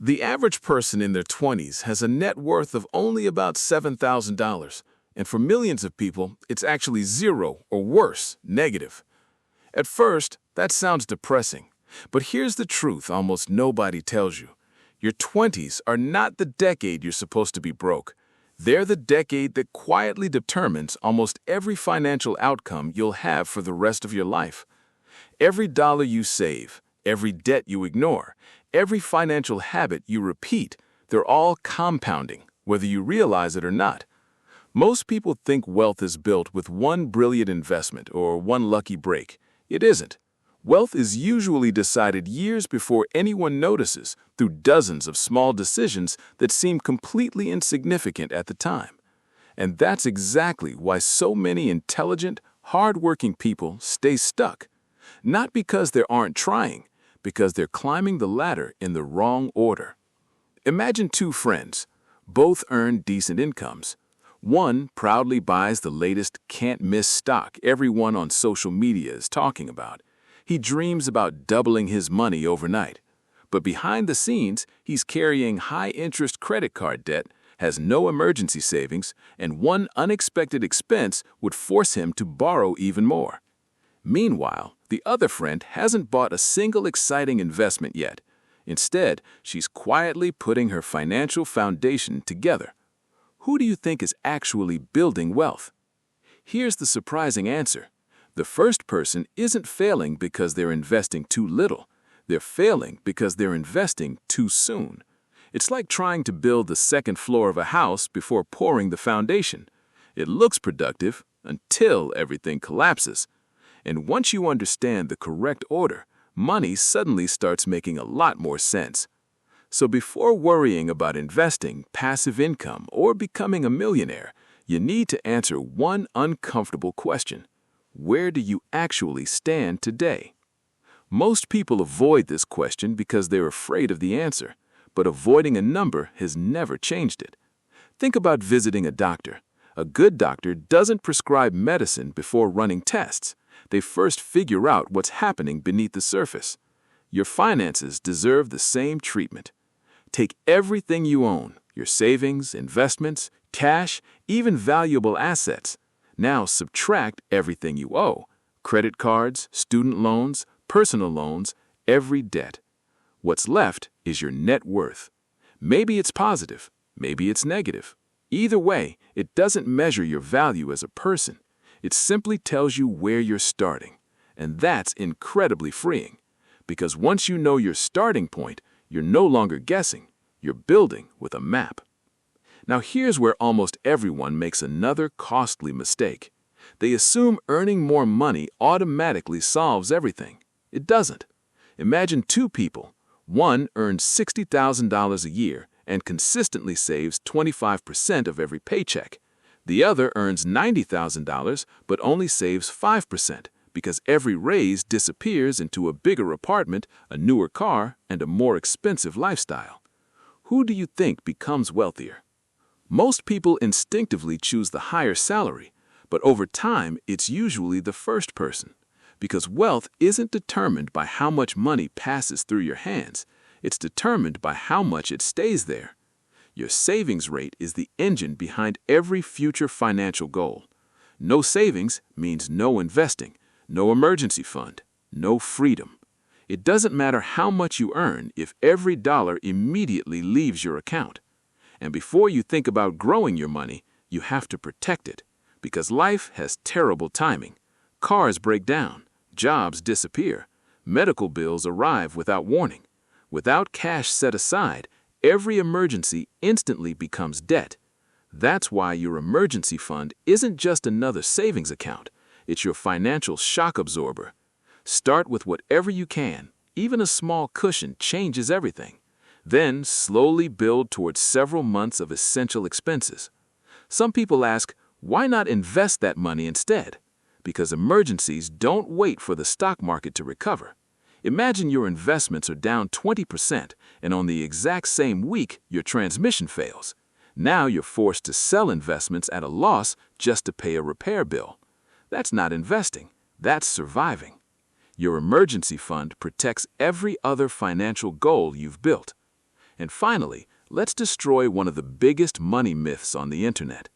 The average person in their 20s has a net worth of only about $7,000, and for millions of people, it's actually zero or worse, negative. At first, that sounds depressing, but here's the truth almost nobody tells you. Your 20s are not the decade you're supposed to be broke. They're the decade that quietly determines almost every financial outcome you'll have for the rest of your life. Every dollar you save, every debt you ignore, every financial habit you repeat, they're all compounding, whether you realize it or not. Most people think wealth is built with one brilliant investment or one lucky break. It isn't. Wealth is usually decided years before anyone notices through dozens of small decisions that seem completely insignificant at the time. And that's exactly why so many intelligent, hard-working people stay stuck. Not because they aren't trying, because they're climbing the ladder in the wrong order. Imagine two friends. Both earn decent incomes. One proudly buys the latest can't-miss stock everyone on social media is talking about. He dreams about doubling his money overnight. But behind the scenes, he's carrying high-interest credit card debt, has no emergency savings, and one unexpected expense would force him to borrow even more. Meanwhile, the other friend hasn't bought a single exciting investment yet. Instead, she's quietly putting her financial foundation together. Who do you think is actually building wealth? Here's the surprising answer. The first person isn't failing because they're investing too little. They're failing because they're investing too soon. It's like trying to build the second floor of a house before pouring the foundation. It looks productive until everything collapses. And once you understand the correct order, money suddenly starts making a lot more sense. So before worrying about investing, passive income, or becoming a millionaire, you need to answer one uncomfortable question. Where do you actually stand today? Most people avoid this question because they're afraid of the answer, but avoiding a number has never changed it. Think about visiting a doctor. A good doctor doesn't prescribe medicine before running tests. They first figure out what's happening beneath the surface. Your finances deserve the same treatment. Take everything you own, your savings, investments, cash, even valuable assets. Now subtract everything you owe, credit cards, student loans, personal loans, every debt. What's left is your net worth. Maybe it's positive, maybe it's negative. Either way, it doesn't measure your value as a person. It simply tells you where you're starting. And that's incredibly freeing. Because once you know your starting point, you're no longer guessing. You're building with a map. Now here's where almost everyone makes another costly mistake. They assume earning more money automatically solves everything. It doesn't. Imagine two people. One earns $60,000 a year and consistently saves 25% of every paycheck. The other earns $90,000 but only saves 5% because every raise disappears into a bigger apartment, a newer car, and a more expensive lifestyle. Who do you think becomes wealthier? Most people instinctively choose the higher salary, but over time it's usually the first person. Because wealth isn't determined by how much money passes through your hands, it's determined by how much it stays there. Your savings rate is the engine behind every future financial goal. No savings means no investing, no emergency fund, no freedom. It doesn't matter how much you earn if every dollar immediately leaves your account. And before you think about growing your money, you have to protect it. Because life has terrible timing. Cars break down, jobs disappear, medical bills arrive without warning. Without cash set aside, every emergency instantly becomes debt. That's why your emergency fund isn't just another savings account. It's your financial shock absorber. Start with whatever you can. Even a small cushion changes everything. Then slowly build towards several months of essential expenses. Some people ask, why not invest that money instead? Because emergencies don't wait for the stock market to recover. Imagine your investments are down 20% and on the exact same week your transmission fails. Now you're forced to sell investments at a loss just to pay a repair bill. That's not investing, that's surviving. Your emergency fund protects every other financial goal you've built. And finally, let's destroy one of the biggest money myths on the internet.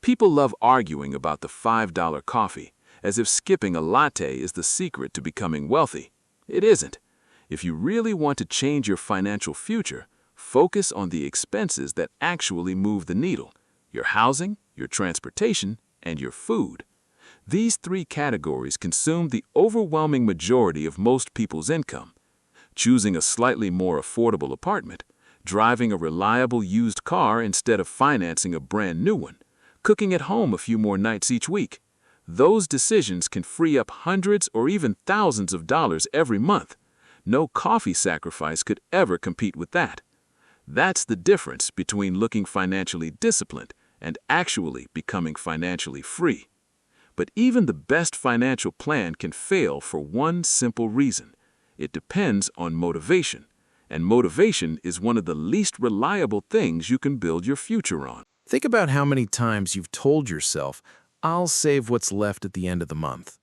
People love arguing about the $5 coffee, as if skipping a latte is the secret to becoming wealthy. It isn't. If you really want to change your financial future, focus on the expenses that actually move the needle: your housing, your transportation, and your food. These three categories consume the overwhelming majority of most people's income. Choosing a slightly more affordable apartment, driving a reliable used car instead of financing a brand new one, cooking at home a few more nights each week. Those decisions can free up hundreds or even thousands of dollars every month. No coffee sacrifice could ever compete with that. That's the difference between looking financially disciplined and actually becoming financially free. But even the best financial plan can fail for one simple reason. It depends on motivation, and motivation is one of the least reliable things you can build your future on. Think about how many times you've told yourself, "I'll save what's left at the end of the month."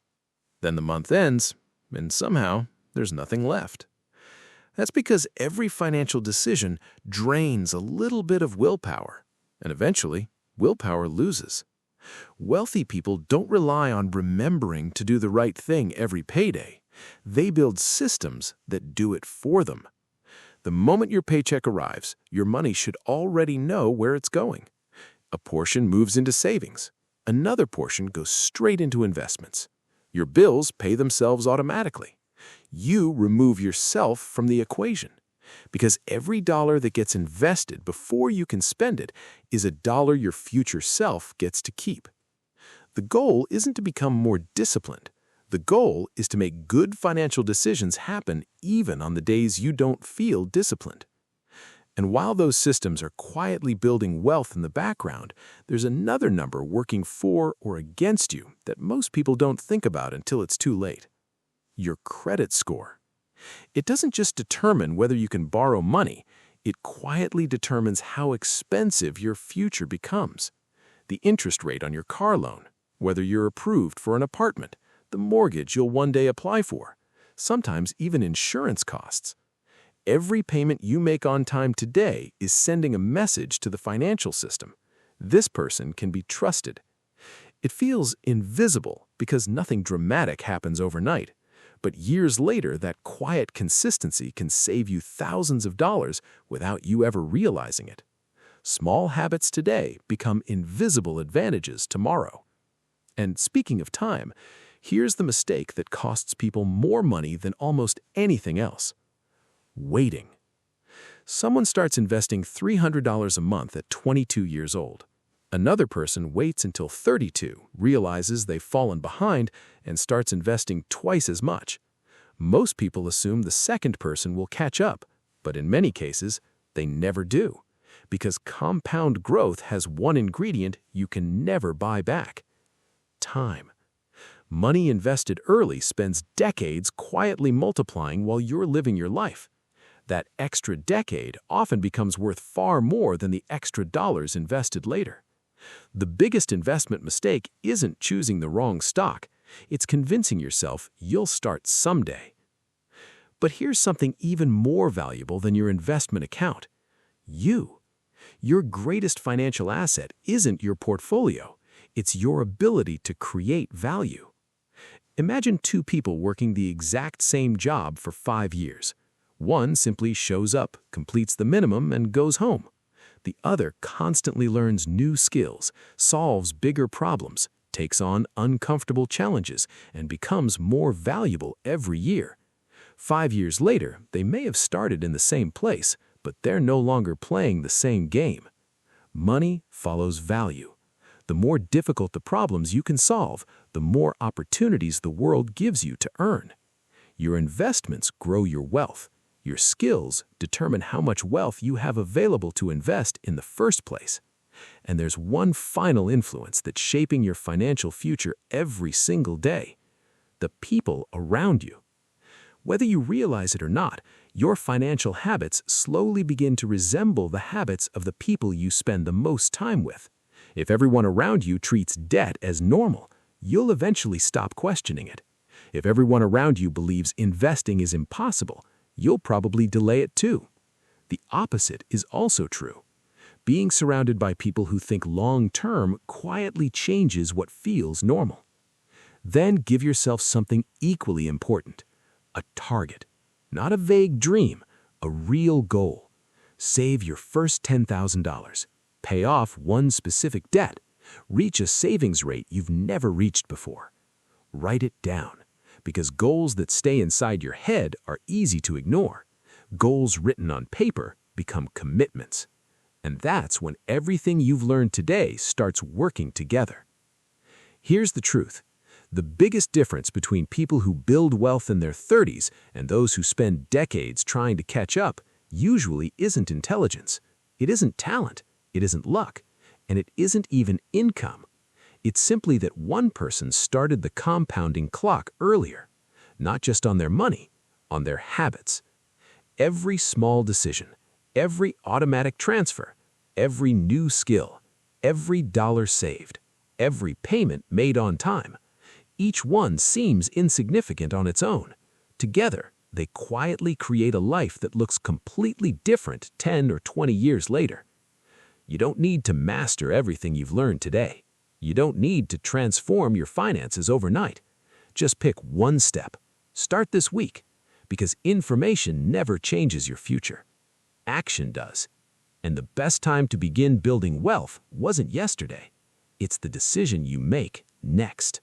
Then the month ends, and somehow there's nothing left. That's because every financial decision drains a little bit of willpower, and eventually, willpower loses. Wealthy people don't rely on remembering to do the right thing every payday. They build systems that do it for them. The moment your paycheck arrives, your money should already know where it's going. A portion moves into savings. Another portion goes straight into investments. Your bills pay themselves automatically. You remove yourself from the equation, because every dollar that gets invested before you can spend it is a dollar your future self gets to keep. The goal isn't to become more disciplined. The goal is to make good financial decisions happen even on the days you don't feel disciplined. And while those systems are quietly building wealth in the background, there's another number working for or against you that most people don't think about until it's too late: your credit score. It doesn't just determine whether you can borrow money, it quietly determines how expensive your future becomes. The interest rate on your car loan, whether you're approved for an apartment, the mortgage you'll one day apply for, sometimes even insurance costs. Every payment you make on time today is sending a message to the financial system: this person can be trusted. It feels invisible because nothing dramatic happens overnight. But years later, that quiet consistency can save you thousands of dollars without you ever realizing it. Small habits today become invisible advantages tomorrow. And speaking of time, here's the mistake that costs people more money than almost anything else: waiting. Someone starts investing $300 a month at 22 years old. Another person waits until 32, realizes they've fallen behind, and starts investing twice as much. Most people assume the second person will catch up, but in many cases, they never do, because compound growth has one ingredient you can never buy back: time. Money invested early spends decades quietly multiplying while you're living your life. That extra decade often becomes worth far more than the extra dollars invested later. The biggest investment mistake isn't choosing the wrong stock. It's convincing yourself you'll start someday. But here's something even more valuable than your investment account: you. Your greatest financial asset isn't your portfolio. It's your ability to create value. Imagine two people working the exact same job for 5 years. One simply shows up, completes the minimum, and goes home. The other constantly learns new skills, solves bigger problems, takes on uncomfortable challenges, and becomes more valuable every year. 5 years later, they may have started in the same place, but they're no longer playing the same game. Money follows value. The more difficult the problems you can solve, the more opportunities the world gives you to earn. Your investments grow your wealth. Your skills determine how much wealth you have available to invest in the first place. And there's one final influence that's shaping your financial future every single day: the people around you. Whether you realize it or not, your financial habits slowly begin to resemble the habits of the people you spend the most time with. If everyone around you treats debt as normal, you'll eventually stop questioning it. If everyone around you believes investing is impossible, you'll probably delay it too. The opposite is also true. Being surrounded by people who think long-term quietly changes what feels normal. Then give yourself something equally important, a target. Not a vague dream, a real goal. Save your first $10,000. Pay off one specific debt. Reach a savings rate you've never reached before. Write it down, because goals that stay inside your head are easy to ignore. Goals written on paper become commitments. And that's when everything you've learned today starts working together. Here's the truth. The biggest difference between people who build wealth in their 30s and those who spend decades trying to catch up usually isn't intelligence. It isn't talent. It isn't luck. And it isn't even income. It's simply that one person started the compounding clock earlier, not just on their money, on their habits. Every small decision, every automatic transfer, every new skill, every dollar saved, every payment made on time, each one seems insignificant on its own. Together, they quietly create a life that looks completely different 10 or 20 years later. You don't need to master everything you've learned today. You don't need to transform your finances overnight. Just pick one step. Start this week, because information never changes your future. Action does. And the best time to begin building wealth wasn't yesterday. It's the decision you make next.